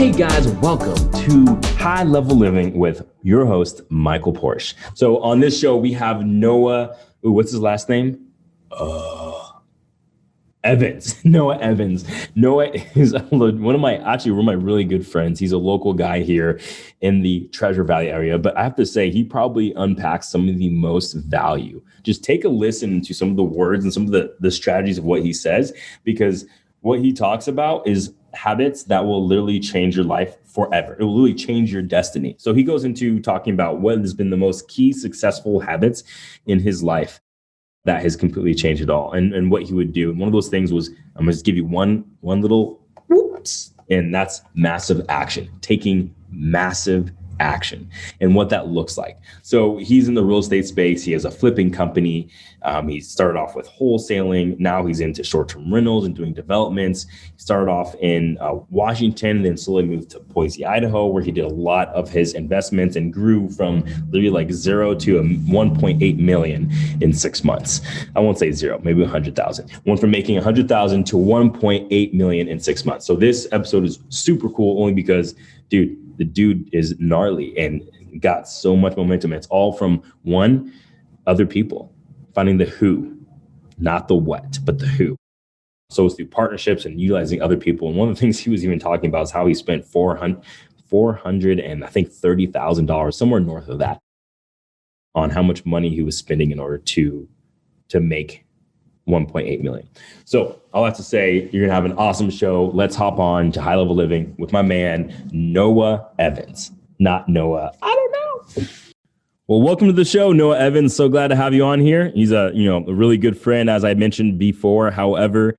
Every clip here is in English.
Hey guys, welcome to High Level Living with your host, Michael Porche. So on this show, we have Noah, what's his last name? Evans. Noah Evans. Noah is one of my really good friends. He's a local guy here in the Treasure Valley area, but I have to say he probably unpacks some of the most value. Just take a listen to some of the words and some of the strategies of what he says, because what he talks about is habits that will literally change your life forever. It will literally change your destiny. So he goes into talking about what has been the most key successful habits in his life that has completely changed it all, and what he would do. And one of those things was, I'm gonna just give you one little whoops, and that's massive action, taking massive action and what that looks like. So he's in the real estate space. He has a flipping company. He started off with wholesaling. Now he's into short-term rentals and doing developments. He started off in Washington, and then slowly moved to Boise, Idaho, where he did a lot of his investments and grew from literally like 0 to 1.8 million in 6 months. I won't say 0, maybe 100,000. Went from making 100,000 to 1.8 million in 6 months. So this episode is super cool only because, dude, the dude is gnarly and got so much momentum. It's all from other people, finding the who, not the what, but the who. So it's through partnerships and utilizing other people. And one of the things he was even talking about is how he spent $400 and I think $30,000, somewhere north of that, on how much money he was spending in order to make 1.8 million. So I'll have to say, you're gonna have an awesome show. Let's hop on to High Level Living with my man, Noah Evans. Not Noah, I don't know. Well, welcome to the show, Noah Evans. So glad to have you on here. He's a really good friend, as I mentioned before. However,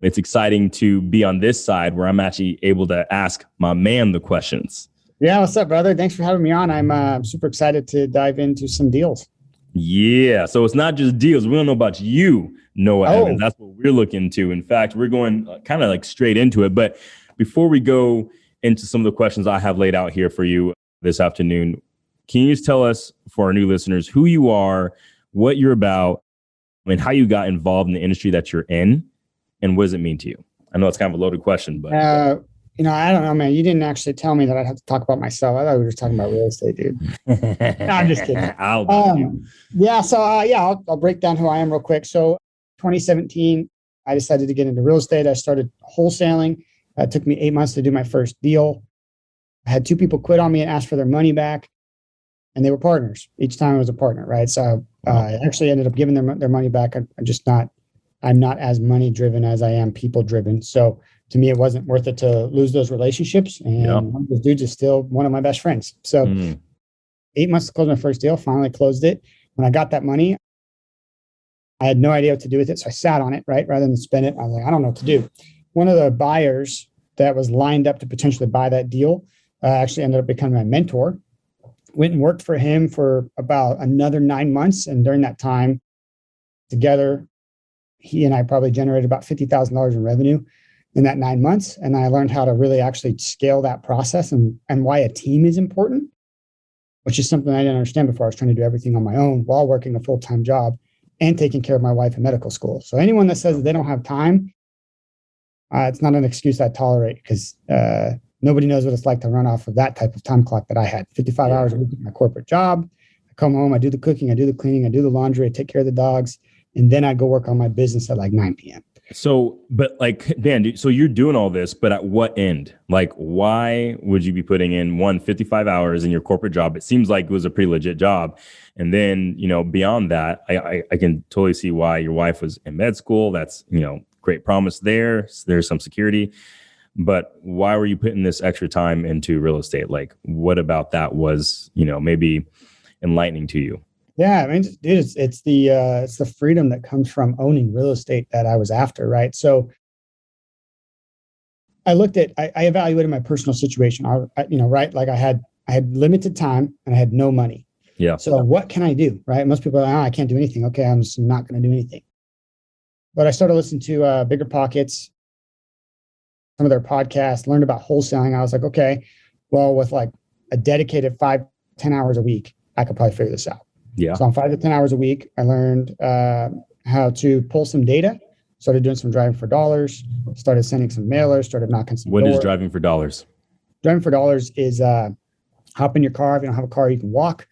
it's exciting to be on this side where I'm actually able to ask my man the questions. Yeah, what's up, brother? Thanks for having me on. I'm super excited to dive into some deals. Yeah, so it's not just deals. We don't know about you, Noah Evans. That's what we're looking to. In fact, we're going kind of like straight into it. But before we go into some of the questions I have laid out here for you this afternoon, can you just tell us, for our new listeners, who you are, what you're about, and how you got involved in the industry that you're in, and what does it mean to you? I know it's kind of a loaded question, but... I don't know, man. You didn't actually tell me that I'd have to talk about myself. I thought we were just talking about real estate, dude. No, I'm just kidding. I'll break down who I am real quick. So 2017, I decided to get into real estate. I started wholesaling. It took me 8 months to do my first deal. I had 2 people quit on me and asked for their money back, and they were partners. Each time I was a partner, right? So I actually ended up giving them their money back. I'm not as money driven as I am people driven. So to me, it wasn't worth it to lose those relationships. And one of those dudes is still one of my best friends. So 8 months to close my first deal, finally closed it. When I got that money, I had no idea what to do with it. So I sat on it, right? Rather than spend it, I was like, I don't know what to do. One of the buyers that was lined up to potentially buy that deal actually ended up becoming my mentor. Went and worked for him for about another 9 months. And during that time, together, he and I probably generated about $50,000 in revenue in that 9 months. And I learned how to really actually scale that process and why a team is important, which is something I didn't understand before. I was trying to do everything on my own while working a full-time job and taking care of my wife in medical school. So anyone that says that they don't have time, it's not an excuse I tolerate, because nobody knows what it's like to run off of that type of time clock that I had. 55 hours a week at my corporate job. I come home, I do the cooking, I do the cleaning, I do the laundry, I take care of the dogs, and then I go work on my business at like 9 p.m. So, but like, Dan, so you're doing all this, but at what end? Like, why would you be putting in 55 hours in your corporate job? It seems like it was a pretty legit job. And then, beyond that, I can totally see why your wife was in med school. That's, great promise there. There's some security. But why were you putting this extra time into real estate? Like, what about that was, maybe enlightening to you? Yeah, I mean, dude, it's the freedom that comes from owning real estate that I was after, right? So I evaluated my personal situation. Right? Like I had limited time and I had no money. Yeah. So what can I do, right? Most people are like, I can't do anything. Okay, I'm just not going to do anything. But I started listening to Bigger Pockets, some of their podcasts, learned about wholesaling. I was like, okay, well, with like a dedicated 5-10 hours a week, I could probably figure this out. Yeah. So on 5 to 10 hours a week, I learned how to pull some data, started doing some driving for dollars, started sending some mailers, started knocking some What doors. is driving for dollars? Driving for dollars is hop in your car. If you don't have a car, you can walk.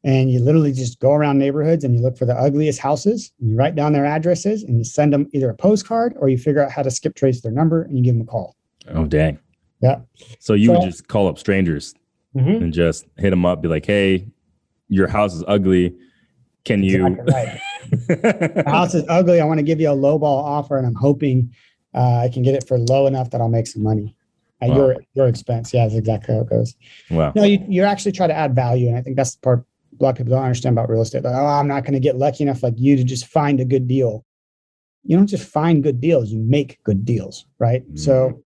And you literally just go around neighborhoods and you look for the ugliest houses. And you write down their addresses and you send them either a postcard or you figure out how to skip trace their number and you give them a call. Oh, dang. Yeah. So you would just call up strangers and just hit them up, be like, hey, your house is ugly. Can you? Right. The house is ugly. I want to give you a lowball offer and I'm hoping I can get it for low enough that I'll make some money at your expense. Yeah, that's exactly how it goes. Wow. No, you actually try to add value. And I think that's the part a lot of people don't understand about real estate. Like, oh, I'm not going to get lucky enough like you to just find a good deal. You don't just find good deals, you make good deals, right? Mm-hmm. So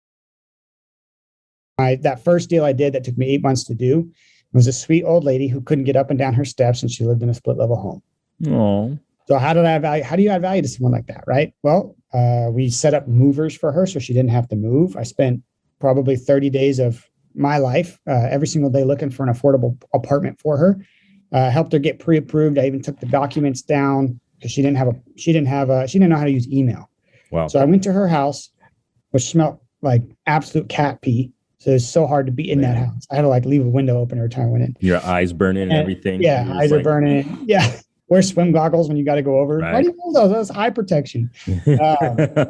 that first deal I did that took me 8 months to do was a sweet old lady who couldn't get up and down her steps and she lived in a split level home. Oh. So how did I add value? How do you add value to someone like that, right? Well, we set up movers for her so she didn't have to move. I spent probably 30 days of my life every single day looking for an affordable apartment for her. Helped her get pre-approved. I even took the documents down because she didn't know how to use email. Wow. So I went to her house, which smelled like absolute cat pee. So it's so hard to be in that house. I had to like leave a window open every time I went in. Your eyes burning and everything. Yeah, eyes are burning. Yeah. Wear swim goggles when you got to go over. Right. Why do you wear those? That's eye protection. I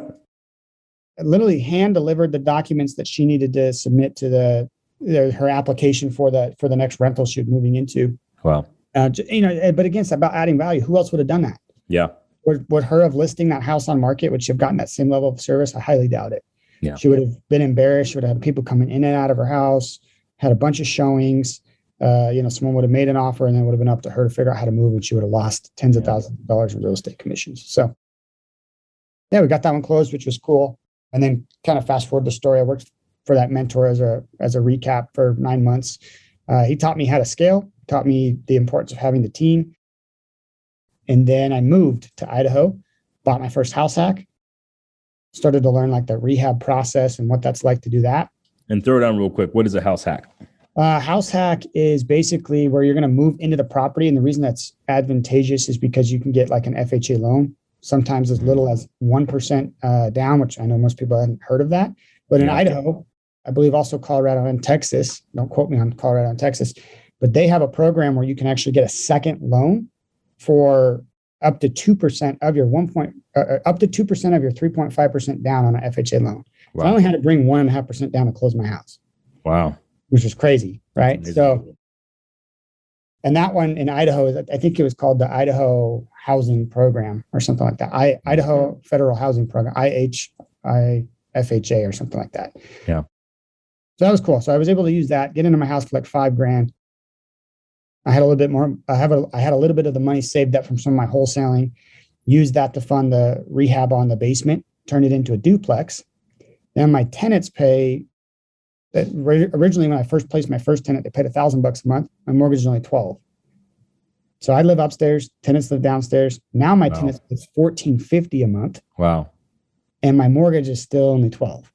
literally hand delivered the documents that she needed to submit to her application for the next rental she was moving into. Wow. But again, it's about adding value. Who else would have done that? Yeah. Would her have listing that house on market? Would she have gotten that same level of service? I highly doubt it. Yeah. She would have been embarrassed. She would have had people coming in and out of her house, had a bunch of showings. Someone would have made an offer and then it would have been up to her to figure out how to move and she would have lost tens of thousands of dollars in real estate commissions. So yeah, we got that one closed, which was cool. And then kind of fast forward the story. I worked for that mentor as a recap for 9 months. He taught me how to scale, taught me the importance of having the team. And then I moved to Idaho, bought my first house hack, started to learn like the rehab process and what that's like to do that. And throw it down real quick. What is a house hack? House hack is basically where you're going to move into the property. And the reason that's advantageous is because you can get like an FHA loan, sometimes as little as 1% down, which I know most people haven't heard of that. But in Idaho, I believe also Colorado and Texas, don't quote me on Colorado and Texas, but they have a program where you can actually get a second loan for up to 2% of your up to 2% of your 3.5% down on an FHA loan. Wow. So I only had to bring 1.5% down to close my house. Wow. Which is crazy, right? So, and that one in Idaho, I think it was called the Idaho Housing Program or something like that. Idaho Federal Housing Program, IFHA or something like that. Yeah. So that was cool. So I was able to use that, get into my house for like $5,000. I had a little bit more. I had a little bit of the money saved up from some of my wholesaling. Used that to fund the rehab on the basement. Turned it into a duplex. Then my tenants pay. Originally, when I first placed my first tenant, they paid $1,000 a month. My mortgage is only $12. So I live upstairs. Tenants live downstairs. Now my tenants pay $1,450 a month. Wow. And my mortgage is still only $12.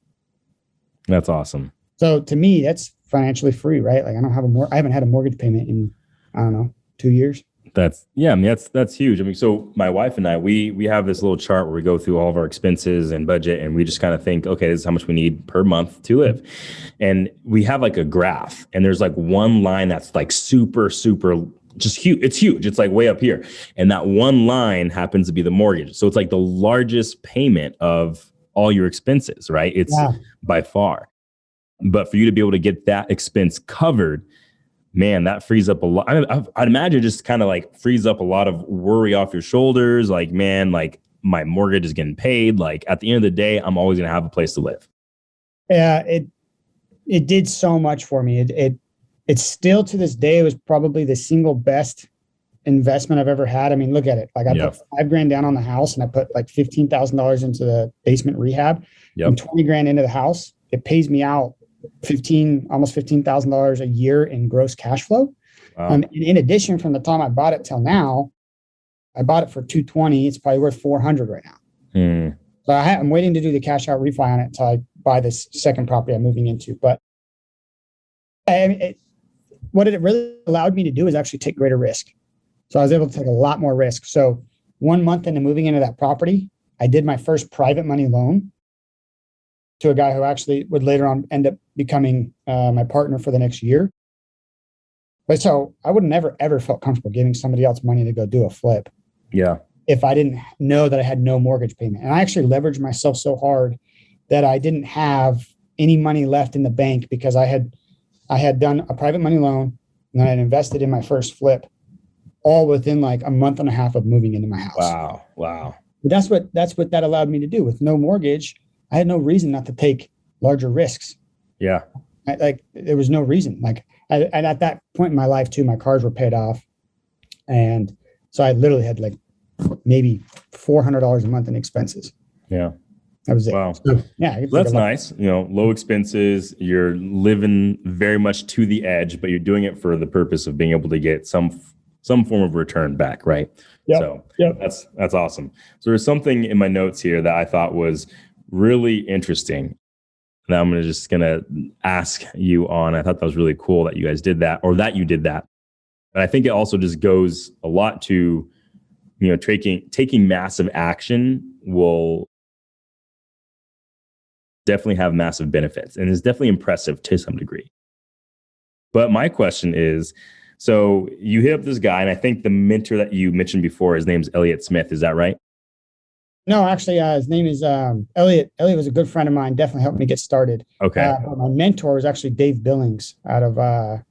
That's awesome. So to me, that's financially free, right? Like I haven't had a mortgage payment in, I don't know, 2 years. That's huge. I mean, so my wife and I, we have this little chart where we go through all of our expenses and budget, and we just kind of think, okay, this is how much we need per month to live. And we have like a graph, and there's like one line that's like super, super just huge. It's huge. It's like way up here. And that one line happens to be the mortgage. So it's like the largest payment of all your expenses, right? It's by far. But for you to be able to get that expense covered, man, that frees up a lot. I'd imagine just kind of like frees up a lot of worry off your shoulders. Like, man, like my mortgage is getting paid. Like at the end of the day, I'm always going to have a place to live. Yeah, it did so much for me. It's still to this day, it was probably the single best investment I've ever had. I mean, look at it. Like I put $5,000 down on the house and I put like $15,000 into the basement rehab and $20,000 into the house. It pays me out almost $15,000 a year in gross cash flow. Wow. And in addition, from the time I bought it till now, I bought it for $220. It's probably worth $400 right now. So I'm waiting to do the cash out refi on it until I buy this second property I'm moving into. But what it really allowed me to do is actually take greater risk. So I was able to take a lot more risk. So 1 month into moving into that property, I did my first private money loan to a guy who actually would later on end up becoming my partner for the next year. But so I would never, ever felt comfortable giving somebody else money to go do a flip. Yeah. If I didn't know that I had no mortgage payment. And I actually leveraged myself so hard that I didn't have any money left in the bank because I had done a private money loan and then I had invested in my first flip all within like a month and a half of moving into my house. Wow. But that's what that allowed me to do. With no mortgage, I had no reason not to take larger risks. Yeah. There was no reason. And at that point in my life too, my cars were paid off. And so I literally had like maybe $400 a month in expenses. Yeah. That was it. Wow. So, yeah. That's nice. Low expenses. You're living very much to the edge, but you're doing it for the purpose of being able to get some form of return back. Right. Yep. So yep. That's awesome. So there's something in my notes here that I thought was really interesting that I'm just going to ask you on. I thought that was really cool that you guys did that, or that you did that. And I think it also just goes a lot to, taking massive action will definitely have massive benefits and is definitely impressive to some degree. But my question is, so you hit up this guy, and I think the mentor that you mentioned before, his name's Elliot Smith. Is that right? No, actually, his name is Elliot. Elliot was a good friend of mine. Definitely helped me get started. Okay. But my mentor was actually Dave Billings out of,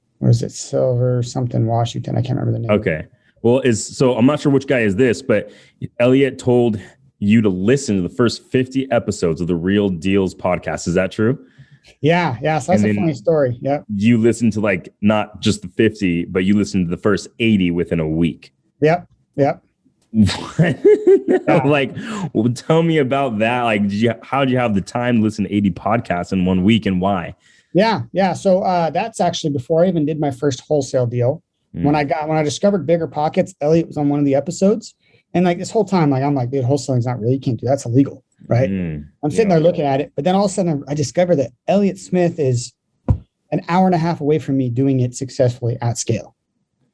Silver something, Washington. I can't remember the name. Okay. Well, so I'm not sure which guy is this, but Elliot told you to listen to the first 50 episodes of the Real Deals podcast. Is that true? Yeah. So that's a funny story. Yeah. You listened to like not just the 50, but you listened to the first 80 within a week. Yep. What? Like, well, tell me about that. Like, how did you have the time to listen to 80 podcasts in 1 week, and why? Yeah. So that's actually before I even did my first wholesale deal. When I discovered Bigger Pockets, Elliot was on one of the episodes. And like this whole time, like I'm like, dude, wholesaling's not really, you can't do that's illegal. Right. I'm sitting there looking at it, but then all of a sudden I discovered that Elliot Smith is an hour and a half away from me doing it successfully at scale.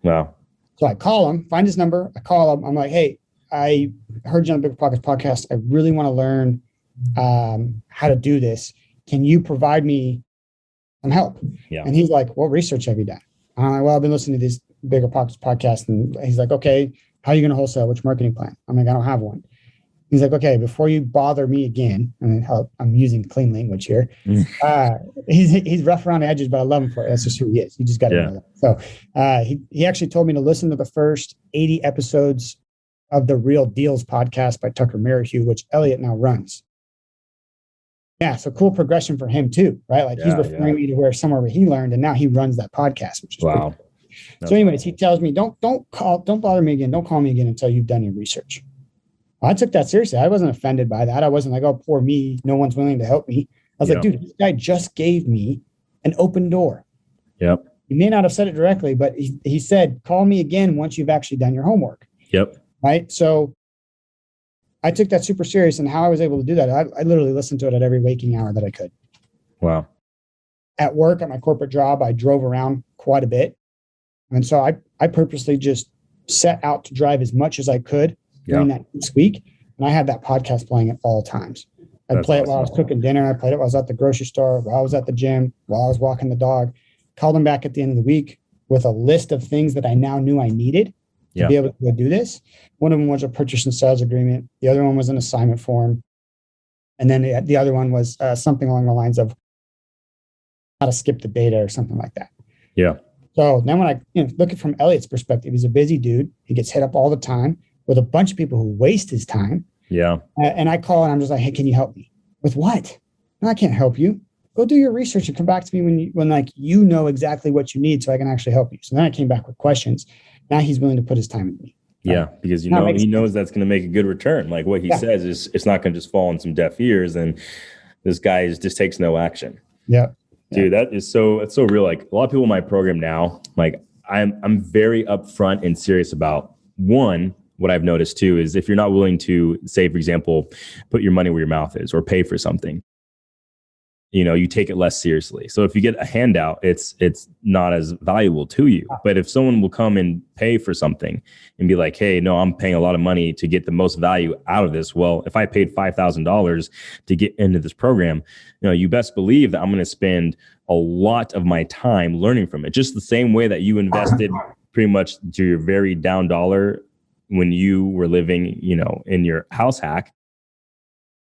Wow. So I call him, find his number. I call him. I'm like, hey, I heard you on the Bigger Pockets podcast. I really want to learn how to do this. Can you provide me some help? Yeah. And he's like, what research have you done? I'm like, well, I've been listening to this Bigger Pockets podcast. And he's like, okay, how are you going to wholesale? Which marketing plan? I'm like, I don't have one. He's like, okay, before you bother me again, and I'm using clean language here. He's rough around the edges, but I love him for it. That's just who he is. You just got to know that. So he actually told me to listen to the first 80 episodes of the Real Deals podcast by Tucker Merrihew, which Elliot now runs. Yeah, so cool progression for him too, right? Like he's referring me to somewhere where he learned, and now he runs that podcast, which is wow. Cool. So anyways, he tells me, don't bother me again. Don't call me again until you've done your research. I took that seriously. I wasn't offended by that. I wasn't like, oh, poor me. No one's willing to help me. I was like, dude, this guy just gave me an open door. Yep. He may not have said it directly, but he said, call me again once you've actually done your homework. Yep. Right. So I took that super serious, and how I was able to do that, I literally listened to it at every waking hour that I could. Wow. At work, at my corporate job, I drove around quite a bit. And so I purposely just set out to drive as much as I could during that this week. And I had that podcast playing at all times. I'd play it while I was cooking dinner. I played it while I was at the grocery store, while I was at the gym, while I was walking the dog. Called them back at the end of the week with a list of things that I now knew I needed to be able to go do this. One of them was a purchase and sales agreement. The other one was an assignment form. And then the other one was something along the lines of how to skip the data or something like that. Yeah. So then when I look at it from Elliot's perspective, he's a busy dude. He gets hit up all the time with a bunch of people who waste his time. Yeah. And I call and I'm just like, hey, can you help me? With what? No, I can't help you. Go do your research and come back to me when you know exactly what you need so I can actually help you. So then I came back with questions. Now he's willing to put his time into me. Yeah, because he knows that's going to make a good return. Like what he says is it's not going to just fall on some deaf ears, and this guy just takes no action. Yeah. Dude, it's so real. Like a lot of people in my program now, like I'm very upfront and serious about one. What I've noticed too is if you're not willing to say, for example, put your money where your mouth is or pay for something, you take it less seriously. So if you get a handout, it's not as valuable to you. But if someone will come and pay for something and be like, hey, no, I'm paying a lot of money to get the most value out of this. Well, if I paid $5,000 to get into this program, you best believe that I'm going to spend a lot of my time learning from it. Just the same way that you invested pretty much to your very down dollar when you were living, in your house hack.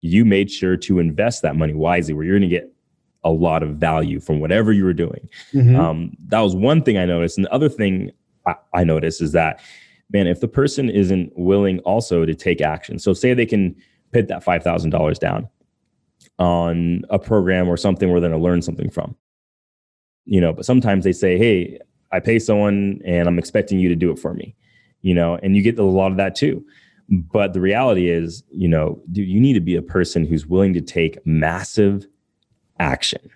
You made sure to invest that money wisely where you're going to get a lot of value from whatever you were doing. That was one thing I noticed. And the other thing I noticed is that, man, if the person isn't willing also to take action, so say they can put that $5,000 down on a program or something where they're going to learn something from, but sometimes they say, hey, I pay someone and I'm expecting you to do it for me, and you get a lot of that too. But the reality is, dude, you need to be a person who's willing to take massive action,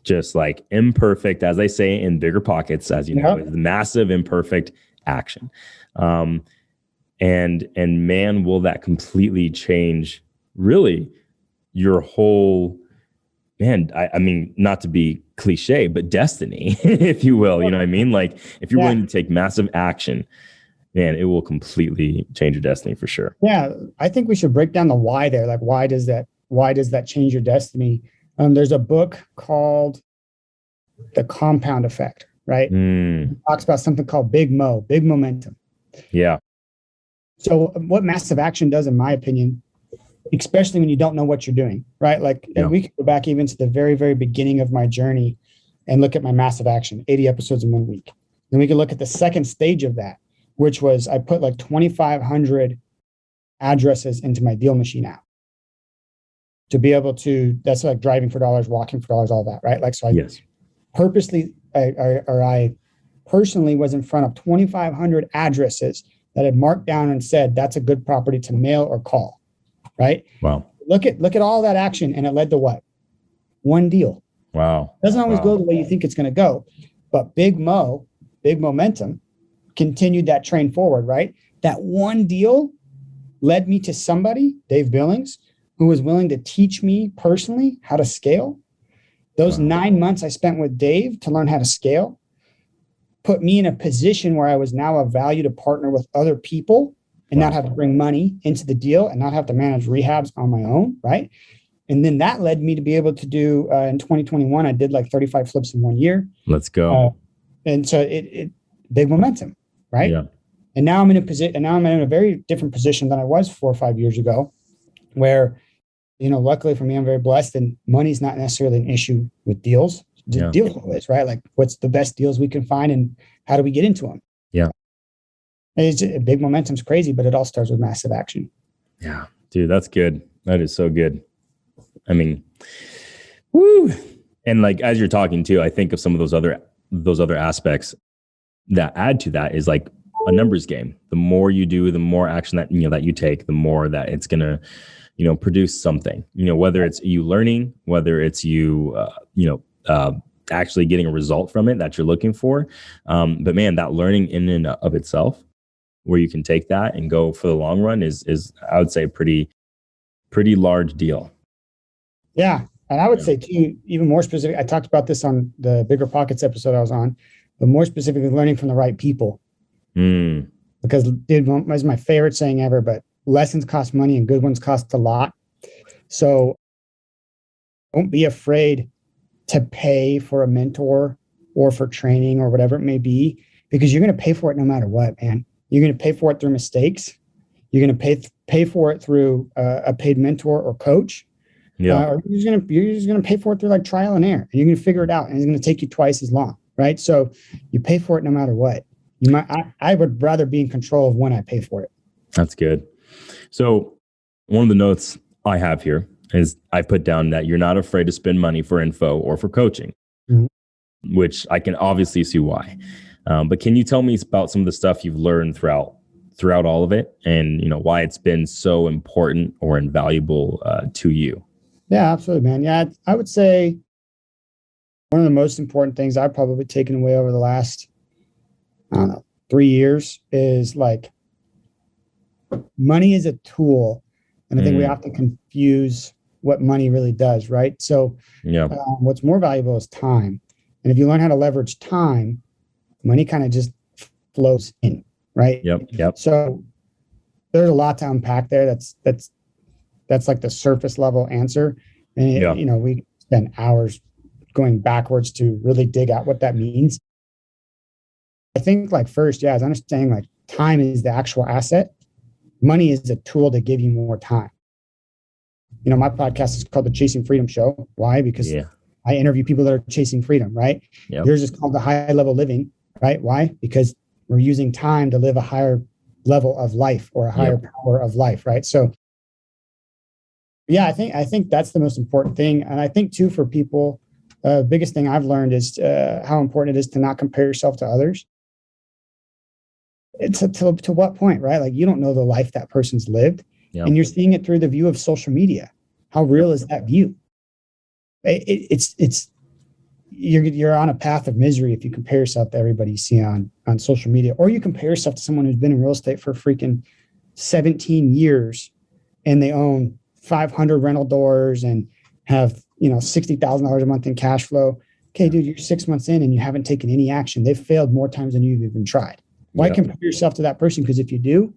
just like imperfect, as they say in Bigger Pockets, as you know, is massive, imperfect action. And man, will that completely change really your whole, man, I mean, not to be cliche, but destiny, if you will, you know what I mean? Like if you're willing to take massive action, man, it will completely change your destiny for sure. Yeah, I think we should break down the why there. Like, why does that change your destiny? There's a book called The Compound Effect, right? It talks about something called big momentum. Yeah. So what massive action does, in my opinion, especially when you don't know what you're doing, right? Like we could go back even to the very, very beginning of my journey and look at my massive action, 80 episodes in 1 week. Then we could look at the second stage of that, which was I put like 2,500 addresses into my deal machine app to be able to, that's like driving for dollars, walking for dollars, all that, right? Like, so I purposely, I personally was in front of 2,500 addresses that had marked down and said, that's a good property to mail or call, right? Wow. Look at all that action, and it led to what? One deal. Wow. Doesn't always go the way you think it's going to go, but big momentum continued that train forward, right? That one deal led me to somebody, Dave Billings, who was willing to teach me personally how to scale. Those 9 months I spent with Dave to learn how to scale put me in a position where I was now of value to partner with other people and not have to bring money into the deal and not have to manage rehabs on my own, right? And then that led me to be able to do, in 2021, I did like 35 flips in 1 year. Let's go. And so it big momentum, right? Yeah. And now I'm in a position, and now I'm in a very different position than I was 4 or 5 years ago, where, luckily for me, I'm very blessed, and money's not necessarily an issue with deals. The deal flow is, right? Like, what's the best deals we can find, and how do we get into them? Yeah. It's big momentum's crazy, but it all starts with massive action. Yeah, dude, that's good. That is so good. I mean, woo. And like, as you're talking too, I think of some of those other aspects that add to that is like a numbers game. The more you do, the more action that you take, the more that it's gonna, produce something. Whether it's you learning, whether it's you, actually getting a result from it that you're looking for. But man, that learning in and of itself, where you can take that and go for the long run is I would say a pretty large deal. Yeah. And I would say too, even more specific, I talked about this on the Bigger Pockets episode I was on, but more specifically, learning from the right people. Because, dude, it's my favorite saying ever, but lessons cost money and good ones cost a lot. So don't be afraid to pay for a mentor or for training or whatever it may be, because you're going to pay for it no matter what, man. You're going to pay for it through mistakes. You're going to pay for it through a paid mentor or coach. Or you're just gonna pay for it through like trial and error, and you're gonna figure it out, and it's gonna take you twice as long, right? So you pay for it no matter what. I would rather be in control of when I pay for it. That's good. So one of the notes I have here is I put down that you're not afraid to spend money for info or for coaching, which I can obviously see why. But can you tell me about some of the stuff you've learned throughout all of it, and why it's been so important or invaluable to you? Yeah, absolutely, man. Yeah, I would say one of the most important things I've probably taken away over the last, 3 years is like money is a tool. And I think we often confuse what money really does, right? So Yeah. what's more valuable is time. And if you learn how to leverage time, money kind of just flows in, right? Yep. So there's a lot to unpack there. That's like the surface level answer. And Yeah. we spend hours going backwards to really dig out what that means. I think like first, yeah, is understanding like time is the actual asset. Money is a tool to give you more time. My podcast is called the Chasing Freedom Show. Why? Because I interview people that are chasing freedom, right? Yep. Yours is called the High Level Living, right? Why? Because we're using time to live a higher level of life or a higher power of life, right? So yeah, I think that's the most important thing. And I think too, for people, biggest thing I've learned is how important it is to not compare yourself to others. It's to what point, right? Like, you don't know the life that person's lived, and you're seeing it through the view of social media. How real is that view? It's you're on a path of misery if you compare yourself to everybody you see on social media, or you compare yourself to someone who's been in real estate for freaking 17 years and they own 500 rental doors and have $60,000 a month in cash flow. Okay, dude, you're 6 months in and you haven't taken any action. They've failed more times than you've even tried. Why compare yourself to that person? Because if you do,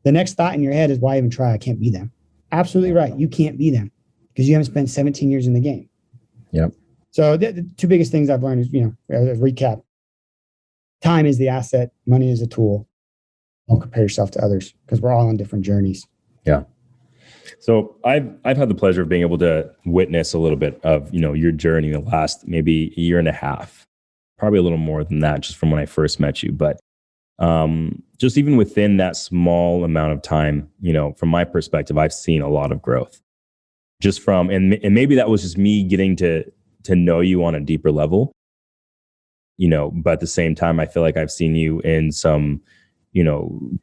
the next thought in your head is, why even try? I can't be them. Absolutely right. You can't be them because you haven't spent 17 years in the game. Yep. So the two biggest things I've learned is, as a recap, time is the asset, money is a tool. Don't compare yourself to others because we're all on different journeys. Yeah. So I've had the pleasure of being able to witness a little bit of, your journey the last maybe a year and a half, probably a little more than that, just from when I first met you. But just even within that small amount of time, from my perspective, I've seen a lot of growth just from, and maybe that was just me getting to know you on a deeper level, but at the same time, I feel like I've seen you in some,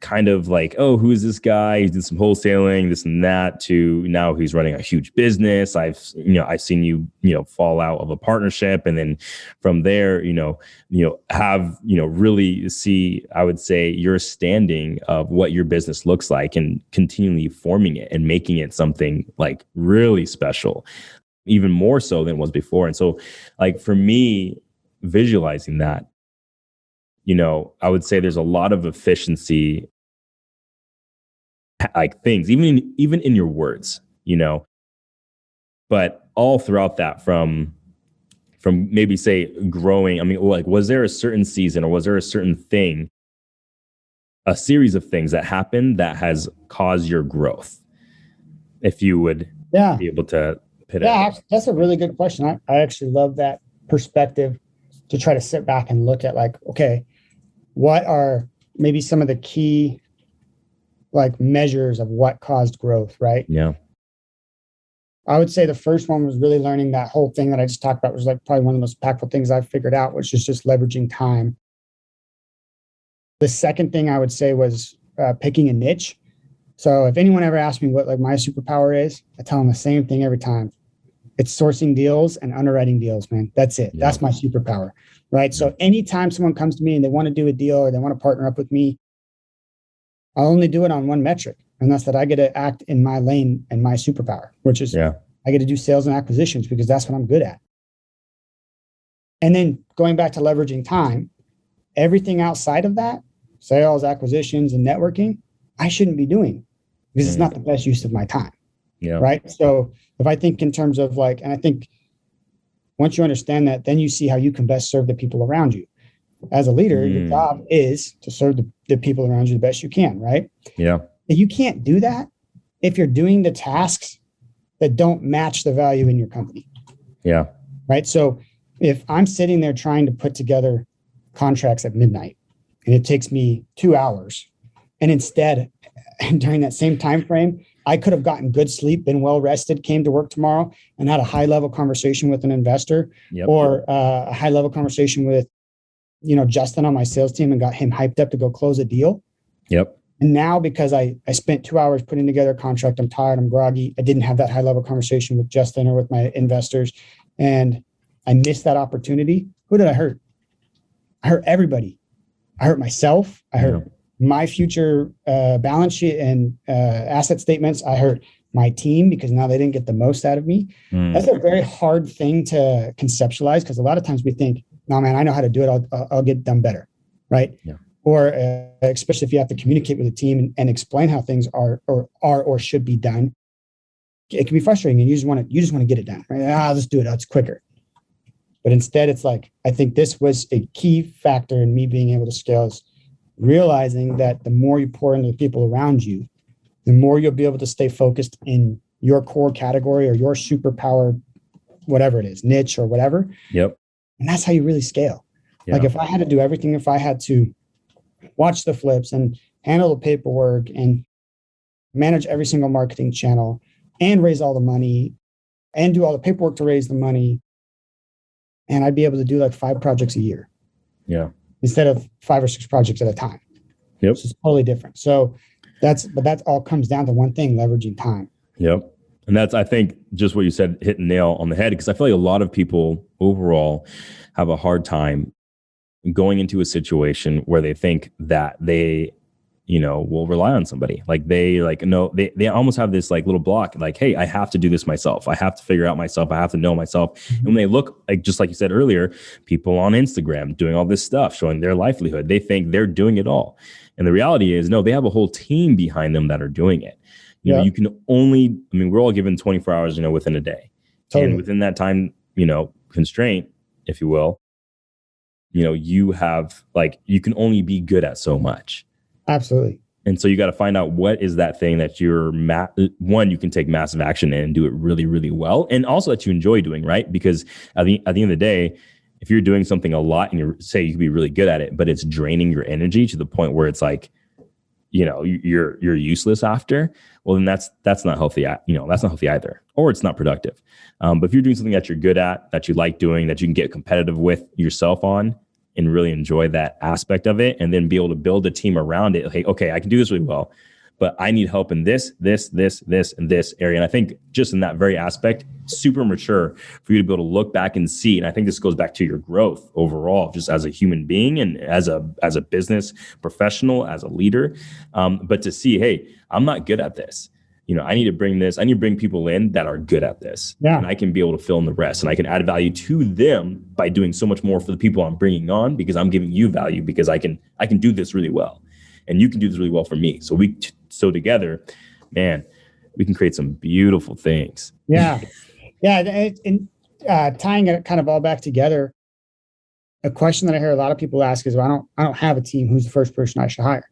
kind of like, oh, who is this guy? He did some wholesaling, this and that, to now he's running a huge business. I've seen you, fall out of a partnership. And then from there, have, really see, I would say, your standing of what your business looks like and continually forming it and making it something like really special, even more so than it was before. And so like for me, visualizing that, I would say there's a lot of efficiency, like things, even in your words, but all throughout that from maybe say growing. I mean, like, was there a certain season or was there a certain thing, a series of things that happened that has caused your growth? If you would be able to put it. Yeah, that's a really good question. I actually love that perspective, to try to sit back and look at like, okay, what are maybe some of the key like measures of what caused growth, right? Yeah. I would say the first one was really learning that whole thing that I just talked about was like probably one of the most impactful things I've figured out, which is just leveraging time. The second thing I would say was picking a niche. So if anyone ever asks me what like my superpower is, I tell them the same thing every time. It's sourcing deals and underwriting deals, man. That's it. Yeah. That's my superpower, right? Yeah. So anytime someone comes to me and they want to do a deal or they want to partner up with me, I'll only do it on one metric. And that's that I get to act in my lane and my superpower, which is I get to do sales and acquisitions because that's what I'm good at. And then going back to leveraging time, everything outside of that, sales, acquisitions, and networking, I shouldn't be doing because it's not the best use of my time. Yeah. Right. So if I think in terms of like, and I think once you understand that, then you see how you can best serve the people around you. As a leader, your job is to serve the people around you the best you can. Right. Yeah. And you can't do that if you're doing the tasks that don't match the value in your company. Yeah. Right. So if I'm sitting there trying to put together contracts at midnight and it takes me 2 hours, and instead during that same time frame, I could have gotten good sleep, been well rested, came to work tomorrow and had a high level conversation with an investor or a high level conversation with, Justin on my sales team and got him hyped up to go close a deal. Yep. And now because I spent 2 hours putting together a contract, I'm tired, I'm groggy. I didn't have that high level conversation with Justin or with my investors. And I missed that opportunity. Who did I hurt? I hurt everybody. I hurt myself. I hurt my future balance sheet and asset statements. I hurt my team because now they didn't get the most out of me. That's a very hard thing to conceptualize because a lot of times we think, no, man, I know how to do it. I'll get it done better. Right. Yeah. Or especially if you have to communicate with the team and explain how things are or should be done. It can be frustrating and you just want to get it done. Right. Let's do it. It's quicker. But instead, it's like, I think this was a key factor in me being able to scale is realizing that the more you pour into the people around you, the more you'll be able to stay focused in your core category or your superpower, whatever it is, niche or whatever. Yep. And that's how you really scale. Yeah. Like if I had to do everything, if I had to watch the flips and handle the paperwork and manage every single marketing channel and raise all the money and do all the paperwork to raise the money, and I'd be able to do like 5 projects a year. Yeah. Instead of 5 or 6 projects at a time. Yep. It's totally different. So that all comes down to one thing, leveraging time. Yep. And that's, I think, just what you said, hit the nail on the head, because I feel like a lot of people overall have a hard time going into a situation where they think that they, will rely on somebody. Like they almost have this like little block, like, hey, I have to do this myself. I have to figure out myself. I have to know myself. Mm-hmm. And when they look like, just like you said earlier, people on Instagram doing all this stuff, showing their livelihood, they think they're doing it all. And the reality is, no, they have a whole team behind them that are doing it. You know, you can only, we're all given 24 hours, within a day. Totally. And within that time, constraint, if you will, you have you can only be good at so much. Absolutely. And so you got to find out what is that thing that you're you can take massive action in and do it really, really well. And also that you enjoy doing, right? Because at the end of the day, if you're doing something a lot and you could be really good at it, but it's draining your energy to the point where it's like, you're useless after, well, then that's not healthy. That's not healthy either, or it's not productive. But if you're doing something that you're good at, that you like doing, that you can get competitive with yourself on, and really enjoy that aspect of it, and then be able to build a team around it. Hey, okay, I can do this really well, but I need help in this, and this area. And I think just in that very aspect, super mature for you to be able to look back and see. And I think this goes back to your growth overall, just as a human being and as a business professional, as a leader. But to see, hey, I'm not good at this. I need to bring people in that are good at this. Yeah. And I can be able to fill in the rest, and I can add value to them by doing so much more for the people I'm bringing on, because I'm giving you value, because I can do this really well, and you can do this really well for me. So together, man, we can create some beautiful things. Yeah. Yeah. And tying it kind of all back together, a question that I hear a lot of people ask is, well, I don't have a team. Who's the first person I should hire?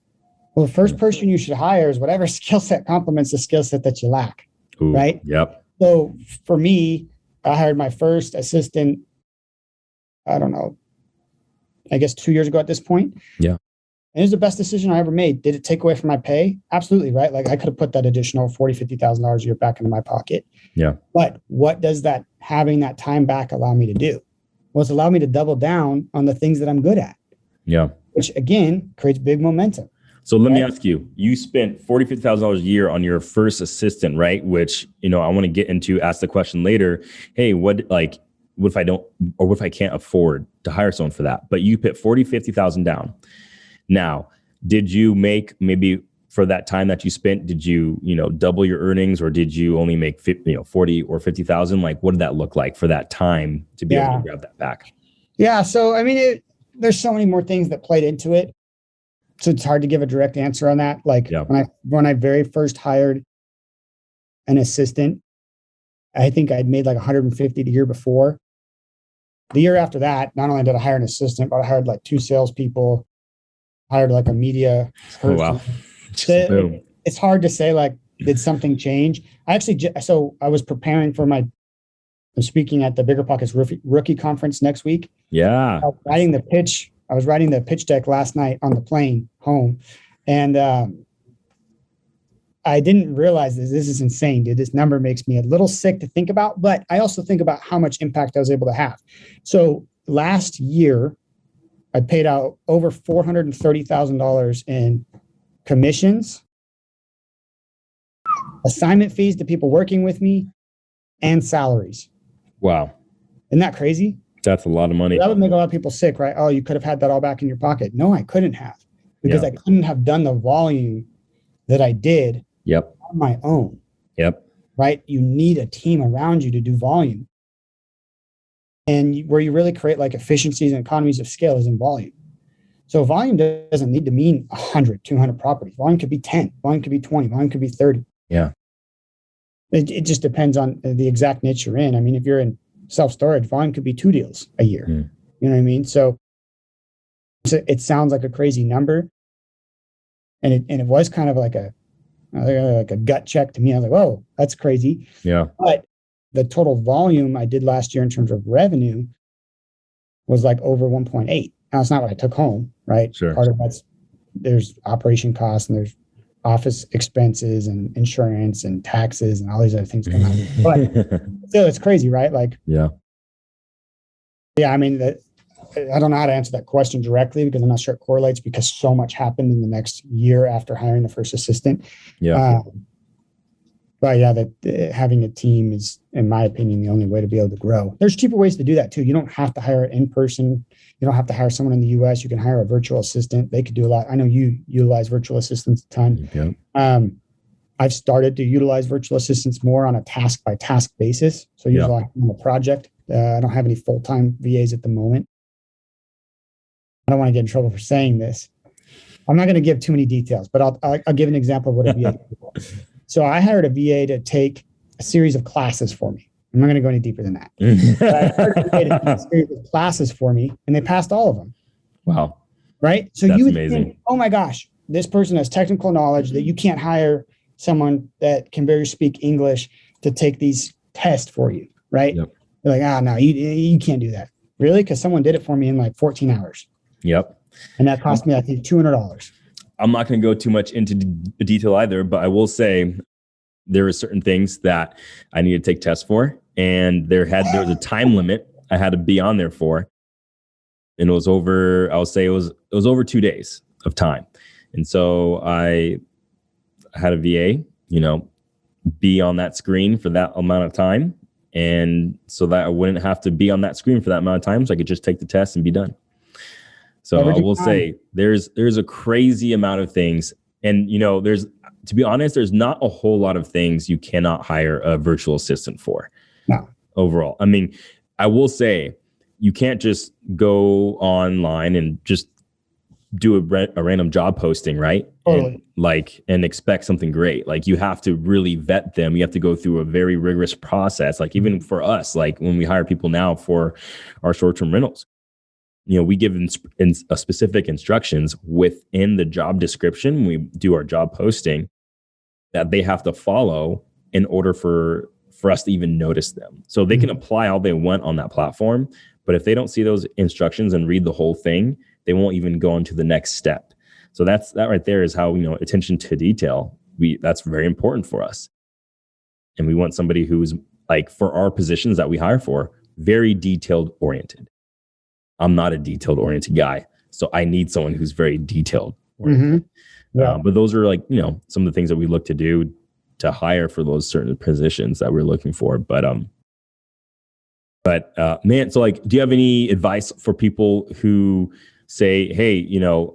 Well, the first person you should hire is whatever skill set complements the skill set that you lack. Ooh, right? Yep. So for me, I hired my first assistant, I don't know, I guess 2 years ago at this point. Yeah. And it was the best decision I ever made. Did it take away from my pay? Absolutely, right? Like I could have put that additional $40,000, $50,000 a year back into my pocket. Yeah. But what does having that time back allow me to do? Well, it's allowed me to double down on the things that I'm good at. Yeah. Which again creates big momentum. So let me ask you, you spent $40,000, $50,000 a year on your first assistant, right? Which, I want to ask the question later. Hey, what if I don't, or what if I can't afford to hire someone for that? But you put $40,000, $50,000 down. Now, did you make, maybe for that time that you spent, did you, double your earnings, or did you only make 40 or 50,000? Like, what did that look like for that time to be able to grab that back? Yeah. So, there's so many more things that played into it. So it's hard to give a direct answer on that. When I very first hired an assistant, I think I'd made like 150 the year before. The year after that, not only did I hire an assistant, but I hired like 2 salespeople, hired like a media person. Oh, wow. So it's hard to say, did something change? I was preparing for I'm speaking at the Bigger Pockets rookie conference next week. Yeah. I was writing the pitch deck last night on the plane home, and I didn't realize this. This is insane, dude. This number makes me a little sick to think about, but I also think about how much impact I was able to have. So last year, I paid out over $430,000 in commissions, assignment fees to people working with me, and salaries. Wow. Isn't that crazy? That's a lot of money. That would make a lot of people sick, right? Oh, you could have had that all back in your pocket. No, I couldn't have, because I couldn't have done the volume that I did on my own. Yep. right? You need a team around you to do volume. And where you really create like efficiencies and economies of scale is in volume. So volume doesn't need to mean 100, 200 properties. Volume could be 10, volume could be 20, volume could be 30. Yeah. It just depends on the exact niche you're in. I mean, if you're in self-storage, volume could be 2 deals a year. You know what I mean? So it sounds like a crazy number. And it was kind of like a gut check to me. I was like, whoa, that's crazy. Yeah. But the total volume I did last year in terms of revenue was like over 1.8. Now, it's not what I took home, right? Sure. Part of there's operation costs and there's office expenses and insurance and taxes and all these other things come out. But still, it's crazy, right? Like, yeah, I mean, I don't know how to answer that question directly because I'm not sure it correlates because so much happened in the next year after hiring the first assistant. Yeah. But yeah, having a team is, in my opinion, the only way to be able to grow. There's cheaper ways to do that too. You don't have to hire in person. You don't have to hire someone in the US. You can hire a virtual assistant. They could do a lot. I know you utilize virtual assistants a ton. Yeah. I've started to utilize virtual assistants more on a task by task basis. So usually on a project. I don't have any full-time VAs at the moment. I don't want to get in trouble for saying this. I'm not going to give too many details, but I'll give an example of what a VA is. So I hired a VA to take a series of classes for me. I'm not going to go any deeper than that. But I hired a VA to take a series of classes for me, and they passed all of them. Wow. Right? So that's amazing. Think, oh my gosh, this person has technical knowledge that you can't hire someone that can barely speak English to take these tests for you, right? Yep. You're like, no, you can't do that. Really? Because someone did it for me in like 14 hours. Yep. And that cost me, I think, $200. I'm not going to go too much into detail either, but I will say there are certain things that I need to take tests for. And there was a time limit I had to be on there for. And it was over, I'll say it was over 2 days of time. And so I had a VA, be on that screen for that amount of time. And so that I wouldn't have to be on that screen for that amount of time. So I could just take the test and be done. So I will say there's a crazy amount of things. And, to be honest, there's not a whole lot of things you cannot hire a virtual assistant for. No. Overall. I mean, I will say you can't just go online and just do a random job posting, right? Totally. And expect something great. Like you have to really vet them. You have to go through a very rigorous process. Like even for us, like when we hire people now for our short-term rentals, we give specific instructions within the job description. When we do our job posting that they have to follow in order for us to even notice them. So they can apply all they want on that platform, but if they don't see those instructions and read the whole thing, they won't even go on to the next step. So that right there is how, attention to detail, that's very important for us. And we want somebody who's like, for our positions that we hire for, very detailed oriented. I'm not a detailed oriented guy. So I need someone who's very detailed oriented. Mm-hmm. Yeah. But those are like, some of the things that we look to do to hire for those certain positions that we're looking for. But man, so like, do you have any advice for people who say, hey,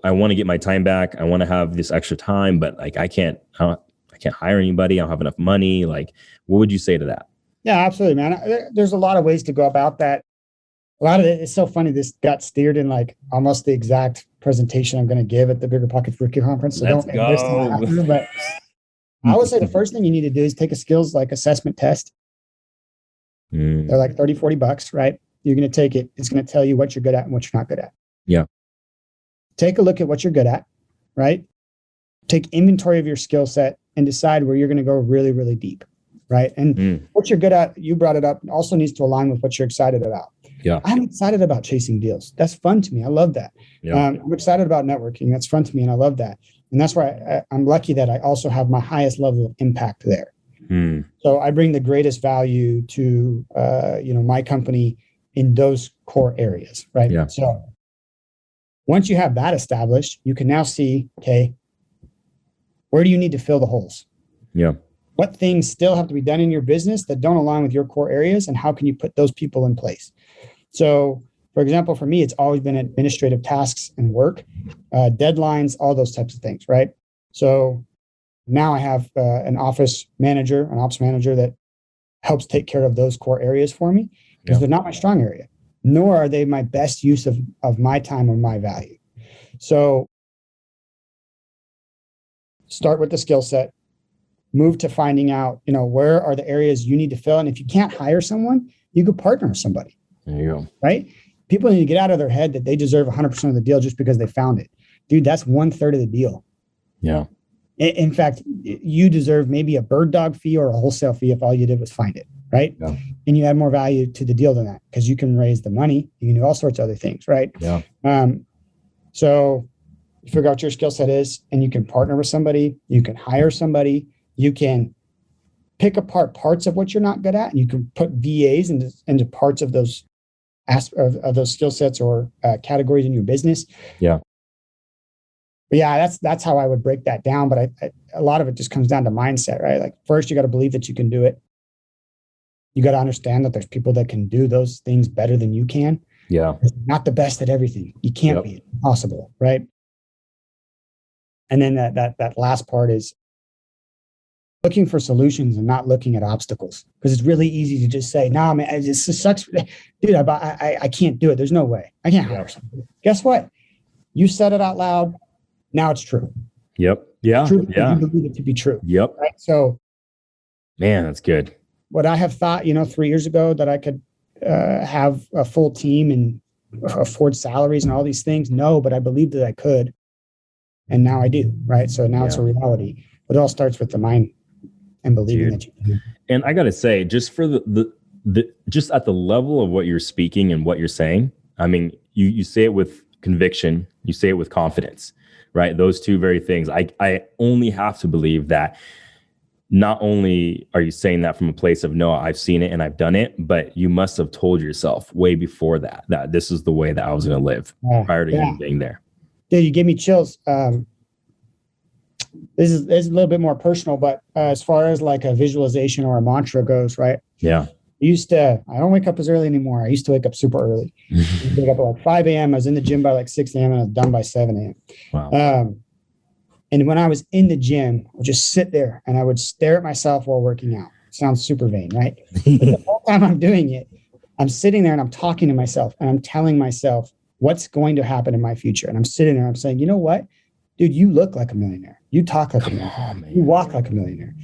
I want to get my time back. I want to have this extra time, but like, I can't hire anybody. I don't have enough money. Like, what would you say to that? Yeah, absolutely, man. There's a lot of ways to go about that. A lot of it is so funny. This got steered in like almost the exact presentation I'm going to give at the Bigger Pockets Rookie Conference. So Let's go. But I would say the first thing you need to do is take a skills like assessment test. They're like $30, $40, right? You're going to take it. It's going to tell you what you're good at and what you're not good at. Yeah. Take a look at what you're good at, right? Take inventory of your skill set and decide where you're going to go really, really deep, right? And what you're good at, you brought it up, also needs to align with what you're excited about. Yeah. I'm excited about chasing deals. That's fun to me. I love that. Yeah. I'm excited about networking. That's fun to me. And I love that. And that's why I'm lucky that I also have my highest level of impact there. So I bring the greatest value to, my company in those core areas. Right. Yeah. So once you have that established, you can now see, okay, where do you need to fill the holes? Yeah. What things still have to be done in your business that don't align with your core areas, and how can you put those people in place? So, for example, for me, it's always been administrative tasks and work, deadlines, all those types of things, right? So Now I have an ops manager that helps take care of those core areas for me because they're not my strong area, nor are they my best use of my time or my value. So start with the skill set, move to finding out, where are the areas you need to fill. And if you can't hire someone, you could partner with somebody. There you go. Right? People need to get out of their head that they deserve 100% of the deal just because they found it. Dude, that's 1/3 of the deal. Yeah. In fact, you deserve maybe a bird dog fee or a wholesale fee if all you did was find it, right? Yeah. And you add more value to the deal than that because you can raise the money. You can do all sorts of other things, right? Yeah. So you figure out what your skill set is, and you can partner with somebody. You can hire somebody. You can pick apart parts of what you're not good at, and you can put VAs into parts of those of those skill sets or categories in your business. Yeah. But yeah, that's how I would break that down. But a lot of it just comes down to mindset, right? Like first, you got to believe that you can do it. You got to understand that there's people that can do those things better than you can. Yeah. Not the best at everything. You can't be. It's impossible, right? And then that last part is looking for solutions and not looking at obstacles, because it's really easy to just say, "Nah, man, it just sucks, dude. I can't do it. There's no way. I can't hire somebody." Guess what? You said it out loud. Now it's true. Yep. Yeah. True. Yeah. You believe it to be true. Yep. Right. So, man, that's good. Would I have thought, 3 years ago that I could have a full team and afford salaries and all these things? No, but I believed that I could. And now I do. Right. So now it's a reality. But it all starts with the mind and believing that you can. And I got to say, just for the just at the level of what you're speaking and what you're saying, I mean, you say it with conviction, you say it with confidence, right? Those two very things. I only have to believe that not only are you saying that from a place of, no, I've seen it and I've done it, but you must have told yourself way before that this is the way that I was going to live prior to even being there. Dude, you give me chills. This is a little bit more personal, but as far as like a visualization or a mantra goes, right? Yeah. I don't wake up as early anymore. I used to wake up super early. I wake up at like 5 a.m. I was in the gym by like 6 a.m. and I was done by 7 a.m. Wow. And when I was in the gym, I would just sit there and I would stare at myself while working out. Sounds super vain, right? But the whole time I'm doing it, I'm sitting there and I'm talking to myself and I'm telling myself what's going to happen in my future. And I'm sitting there, I'm saying, you know what? Dude, you look like a millionaire. You talk like a millionaire. You walk like a millionaire.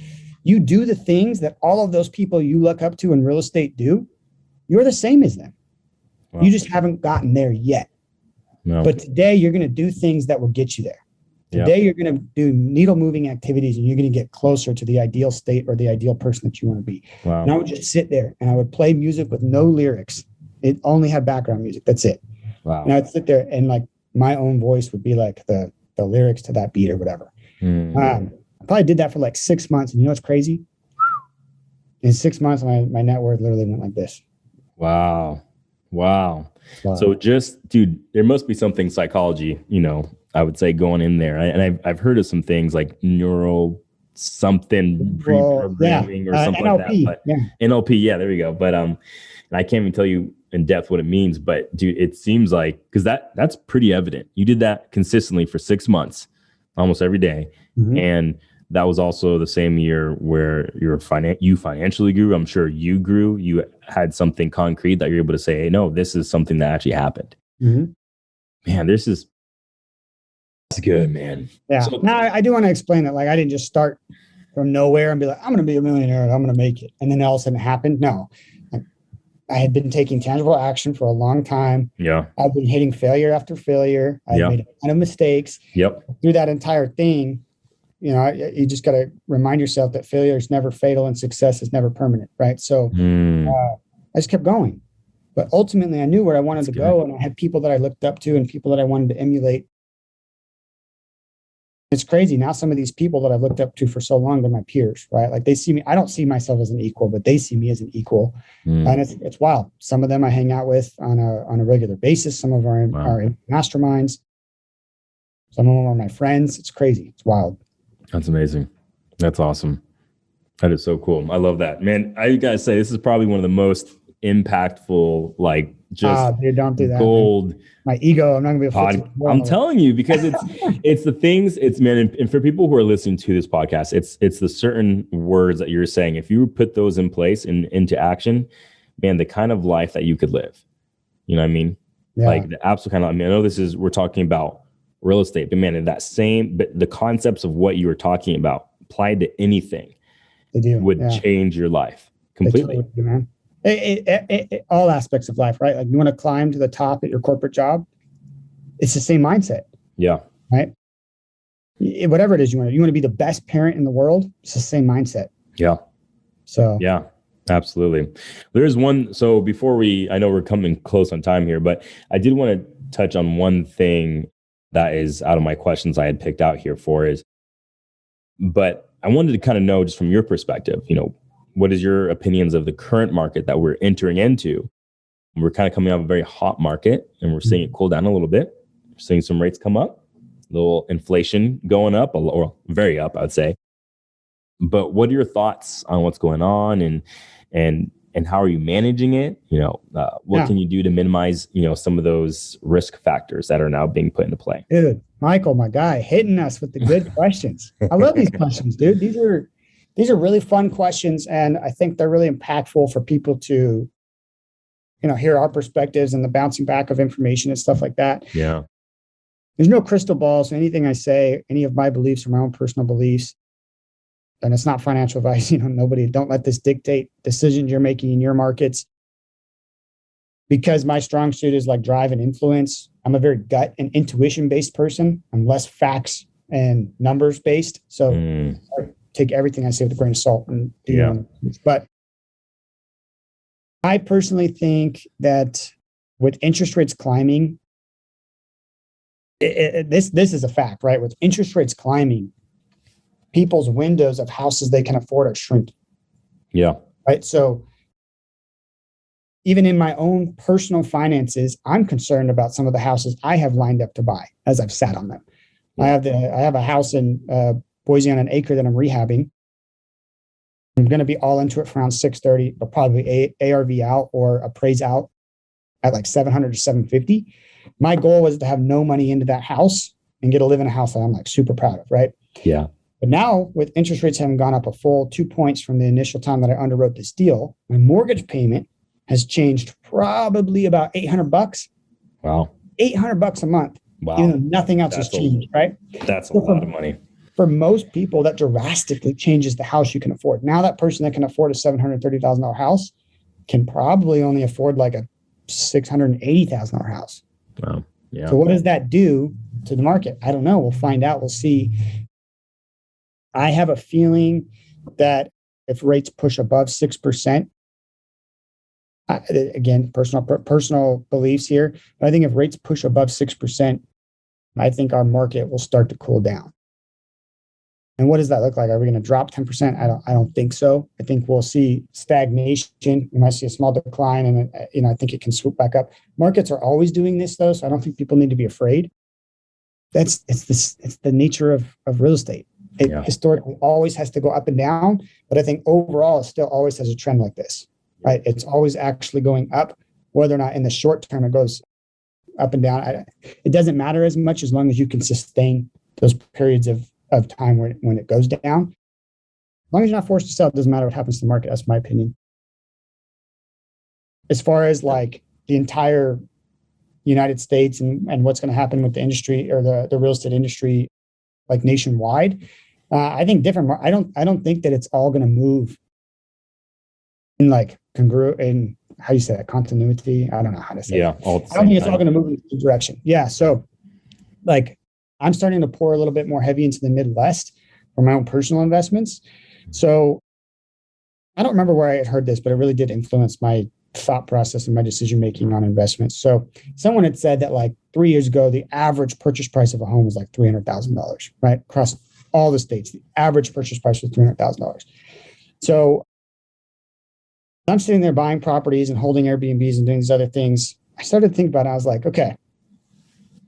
You do the things that all of those people you look up to in real estate do. You're the same as them. Wow. You just haven't gotten there yet. No. But today you're going to do things that will get you there. Today you're going to do needle moving activities and you're going to get closer to the ideal state or the ideal person that you want to be. Wow. And I would just sit there and I would play music with no lyrics. It only had background music. That's it. Wow. And I would sit there and like my own voice would be like the lyrics to that beat or whatever. I probably did that for like 6 months. And you know what's crazy? In 6 months, my net worth literally went like this. Wow. So just, dude, there must be something psychology, I would say going in there. And I've heard of some things like neural something reprogramming or something NLP, like that. But NLP, there we go. But and I can't even tell you in depth what it means, but dude, it seems like, because that's pretty evident. You did that consistently for 6 months, almost every day. Mm-hmm. And that was also the same year where you financially grew. I'm sure you grew. You had something concrete that you're able to say, hey, no, this is something that actually happened. Mm-hmm. Man, that's good, man. Yeah. So, now I do want to explain that. Like, I didn't just start from nowhere and be like, I'm going to be a millionaire and I'm going to make it. And then all of a sudden it happened. No, I had been taking tangible action for a long time. Yeah. I've been hitting failure after failure. I've made a ton of mistakes. Yep. Through that entire thing, you just got to remind yourself that failure is never fatal and success is never permanent. Right. So I just kept going. But ultimately, I knew where I wanted to go. And I had people that I looked up to and people that I wanted to emulate. It's crazy. Now, some of these people that I've looked up to for so long, they're my peers, right? Like they see me. I don't see myself as an equal, but they see me as an equal. And it's wild. Some of them I hang out with on a regular basis. Some of them are in masterminds. Some of them are my friends. It's crazy. It's wild. That's amazing. That's awesome. That is so cool. I love that, man. I gotta say, this is probably one of the most impactful, like just Dude, don't do that, gold. man. My ego, I'm not gonna be able to. I'm telling you, because it's the things, it's, man, and for people who are listening to this podcast, it's the certain words that you're saying. If you put those in place and into action, man, the kind of life that you could live, you know what I mean? Yeah. Like the absolute kind of, I mean, I know we're talking about real estate, but man, but the concepts of what you were talking about applied to anything would change your life completely. Totally do, man. All aspects of life, right? Like you want to climb to the top at your corporate job, it's the same mindset. Yeah. Right. Whatever it is you want to be the best parent in the world. It's the same mindset. Yeah. So yeah, absolutely. There's one. So before I know we're coming close on time here, but I did want to touch on one thing that is out of my questions I had picked out here but I wanted to kind of know just from your perspective, what is your opinions of the current market that we're entering into? We're kind of coming out of a very hot market and we're seeing it cool down a little bit. We're seeing some rates come up, a little inflation going up, or very up, I would say. But what are your thoughts on what's going on and how are you managing it? What can you do to minimize, some of those risk factors that are now being put into play? Dude, Michael, my guy, hitting us with the good questions. I love these questions, dude. These are really fun questions, and I think they're really impactful for people to, hear our perspectives and the bouncing back of information and stuff like that. Yeah. There's no crystal ball, so anything I say, any of my beliefs are my own personal beliefs, and it's not financial advice. Don't let this dictate decisions you're making in your markets. Because my strong suit is like drive and influence. I'm a very gut and intuition based person. I'm less facts and numbers based. So I take everything I say with a grain of salt. But I personally think that with interest rates climbing, this is a fact, right? With interest rates climbing, people's windows of houses they can afford are shrinking. Yeah. Right. So even in my own personal finances, I'm concerned about some of the houses I have lined up to buy as I've sat on them. Yeah. I have a house in Boise on an acre that I'm rehabbing. I'm going to be all into it for around 630, but probably ARV out or appraise out at like 700 to 750. My goal was to have no money into that house and get to live in a house that I'm like super proud of, right? Yeah. But now with interest rates having gone up a full 2 points from the initial time that I underwrote this deal, my mortgage payment has changed probably about $800. Wow. $800 a month. Wow. Even though nothing else has changed, right? That's a lot of money. For most people, that drastically changes the house you can afford. Now that person that can afford a $730,000 house can probably only afford like a $680,000 house. Wow. Yeah. So what does that do to the market? I don't know. We'll find out. We'll see. I have a feeling that if rates push above 6%, again, personal beliefs here, but I think if rates push above 6%, I think our market will start to cool down. And what does that look like? Are we going to drop 10%? I don't think so. I think we'll see stagnation. We might see a small decline, and I think it can swoop back up. Markets are always doing this, though, so I don't think people need to be afraid. It's the nature of real estate. It historically always has to go up and down, but I think overall it still always has a trend like this, right? It's always actually going up, whether or not in the short term it goes up and down. It doesn't matter as much as long as you can sustain those periods of time when it goes down. As long as you're not forced to sell, it doesn't matter what happens to the market. That's my opinion. As far as like the entire United States and what's going to happen with the industry or the real estate industry, like nationwide, I think different. I don't think that it's all going to move in like in how do you say that, continuity? I don't know how to say. Yeah, I don't think it's all going to move in the same direction. Yeah, so like I'm starting to pour a little bit more heavy into the Midwest for my own personal investments. So I don't remember where I had heard this, but it really did influence my thought process and my decision making on investments. So someone had said that like 3 years ago, the average purchase price of a home was like $300,000, right? Across all the states, the average purchase price was $300,000. So I'm sitting there buying properties and holding Airbnbs and doing these other things. I started to think about it. I was like, okay,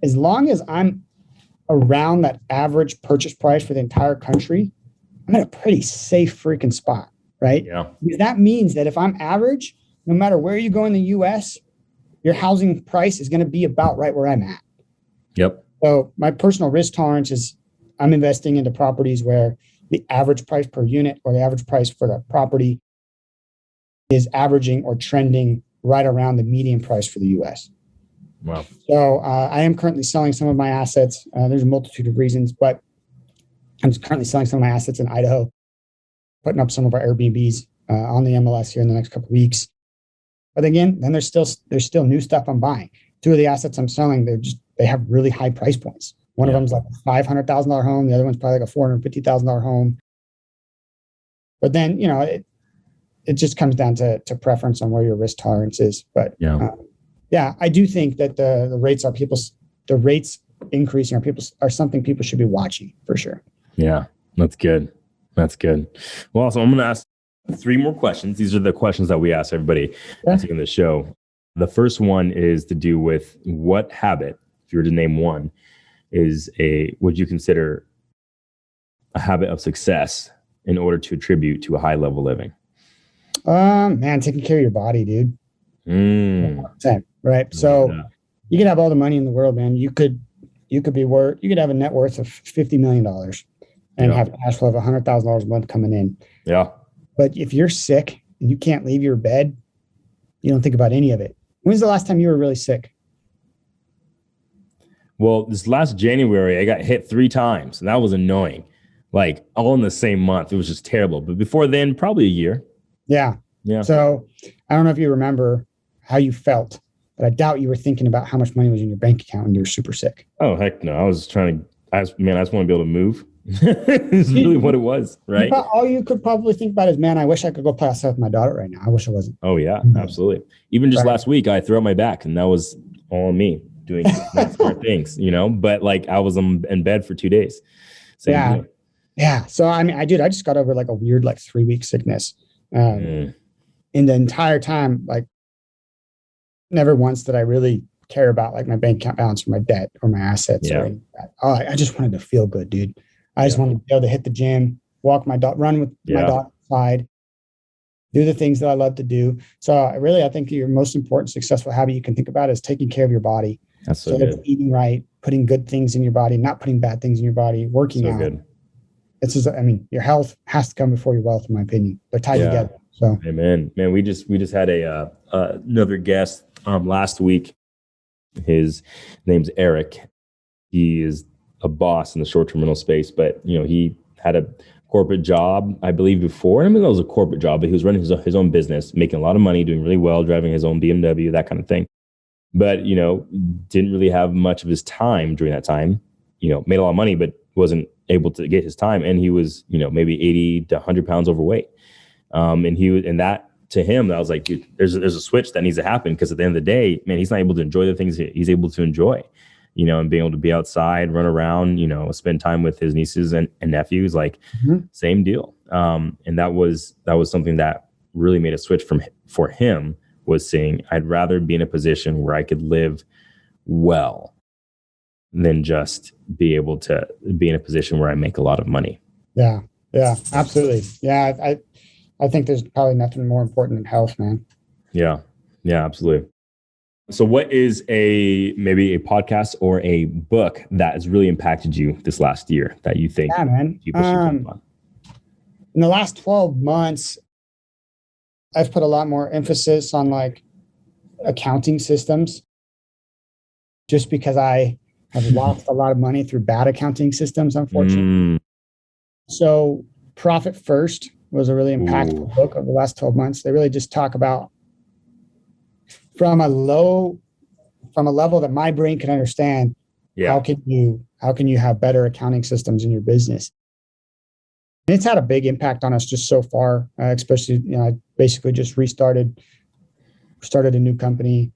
as long as I'm around that average purchase price for the entire country, I'm in a pretty safe freaking spot, right? Yeah. Because that means that if I'm average, no matter where you go in the US, your housing price is going to be about right where I'm at. Yep. So my personal risk tolerance is I'm investing into properties where the average price per unit or the average price for the property is averaging or trending right around the median price for the US. Wow. So I am currently selling some of my assets. There's a multitude of reasons, but I'm currently selling some of my assets in Idaho, putting up some of our Airbnbs on the MLS here in the next couple of weeks. But again, then there's still new stuff I'm buying. Two of the assets I'm selling, they have really high price points. One of them's like a $500,000 home. The other one's probably like a $450,000 home. But then, it just comes down to preference on where your risk tolerance is. But I do think that the rates increasing are something people should be watching for sure. Yeah, that's good. That's good. Well, so I'm going to ask 3 more questions. These are the questions that we ask everybody asking the show. The first one is to do with what habit, if you were to name one, would you consider a habit of success in order to attribute to a high level living? Man, taking care of your body, dude. Right. So you could have all the money in the world, man. You could have a net worth of $50 million and have cash flow of $100,000 a month coming in. Yeah. But if you're sick and you can't leave your bed, you don't think about any of it. When's the last time you were really sick? Well, this last January, I got hit 3 times, and that was annoying. Like all in the same month. It was just terrible. But before then, probably a year. Yeah. Yeah. So I don't know if you remember how you felt, but I doubt you were thinking about how much money was in your bank account when you were super sick. Oh, heck no. I just want to be able to move. It's really what it was, right? All you could probably think about is, man, I wish I could go play outside with my daughter right now. I wish I wasn't. Oh, yeah, absolutely. Even just last week, I threw out my back, and that was all on me doing not smart things, but like I was in bed for 2 days. Yeah. So, I mean, I just got over like a weird, like 3-week sickness. In the entire time, like never once did I really care about like my bank account balance or my debt or my assets or anything like that. I just wanted to feel good, dude. I just wanted to be able to hit the gym, walk my dog, run with my dog outside, do the things that I love to do. So I think your most important successful habit you can think about is taking care of your body. That's so good. Eating right, putting good things in your body, not putting bad things in your body, working out. Good. It's just, your health has to come before your wealth, in my opinion. They're tied together. So, amen. Man, we just had another guest last week. His name's Eric. He is a boss in the short-term rental space, but he had a corporate job, I believe, before. I mean, that was a corporate job, but he was running his own business, making a lot of money, doing really well, driving his own BMW, that kind of thing. But didn't really have much of his time during that time. Made a lot of money, but wasn't able to get his time, and he was maybe 80 to 100 pounds overweight. And that to him, I was like, dude, there's a switch that needs to happen, because at the end of the day, man, he's not able to enjoy the things he's able to enjoy, and being able to be outside, run around, spend time with his nieces and nephews, like same deal. And that was something that really made a switch for him, was saying, I'd rather be in a position where I could live well than just be able to be in a position where I make a lot of money. Yeah, absolutely. Yeah, I think there's probably nothing more important than health, man. Yeah, absolutely. So what is maybe a podcast or a book that has really impacted you this last year that you think people should keep on? In the last 12 months, I've put a lot more emphasis on like accounting systems, just because I have lost a lot of money through bad accounting systems, unfortunately. So Profit First was a really impactful book over the last 12 months. They really just talk about from a level that my brain can understand, how can you have better accounting systems in your business? And it's had a big impact on us just so far, especially, I basically just started a new company,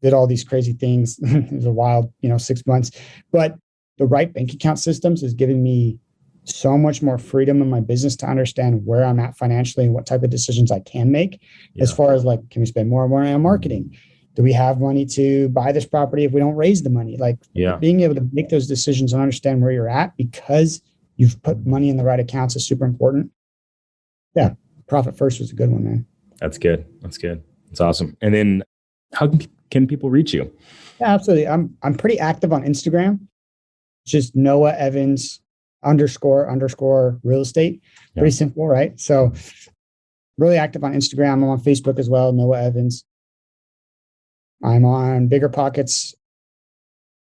did all these crazy things. It was a wild, 6 months, but the right bank account systems has given me so much more freedom in my business to understand where I'm at financially and what type of decisions I can make, as far as like, can we spend more money on marketing? Do we have money to buy this property if we don't raise the money? Like being able to make those decisions and understand where you're at because you've put money in the right accounts is super important. Yeah. Profit First was a good one, man. That's good. It's awesome. And then how can people reach you? Yeah, absolutely. I'm pretty active on Instagram. It's just Noah Evans __ real estate. Yeah. Pretty simple, right? So really active on Instagram. I'm on Facebook as well, Noah Evans. I'm on Bigger Pockets,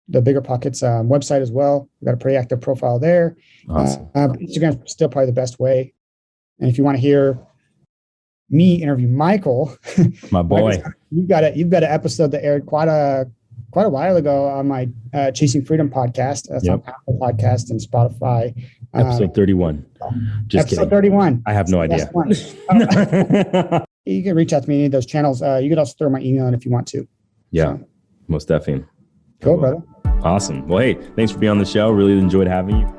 the Bigger Pockets website as well. We've got a pretty active profile there. Awesome. Instagram is still probably the best way. And if you want to hear me interview Michael, My boy, you've got an episode that aired quite a while ago on my Chasing Freedom podcast. That's on Apple Podcast and Spotify. Episode 31. Just episode kidding. 31. I have no idea. You can reach out to me on any of those channels. You could also throw my email in if you want to. Yeah, So, most definitely. cool, brother. Awesome. Well, hey, thanks for being on the show. Really enjoyed having you.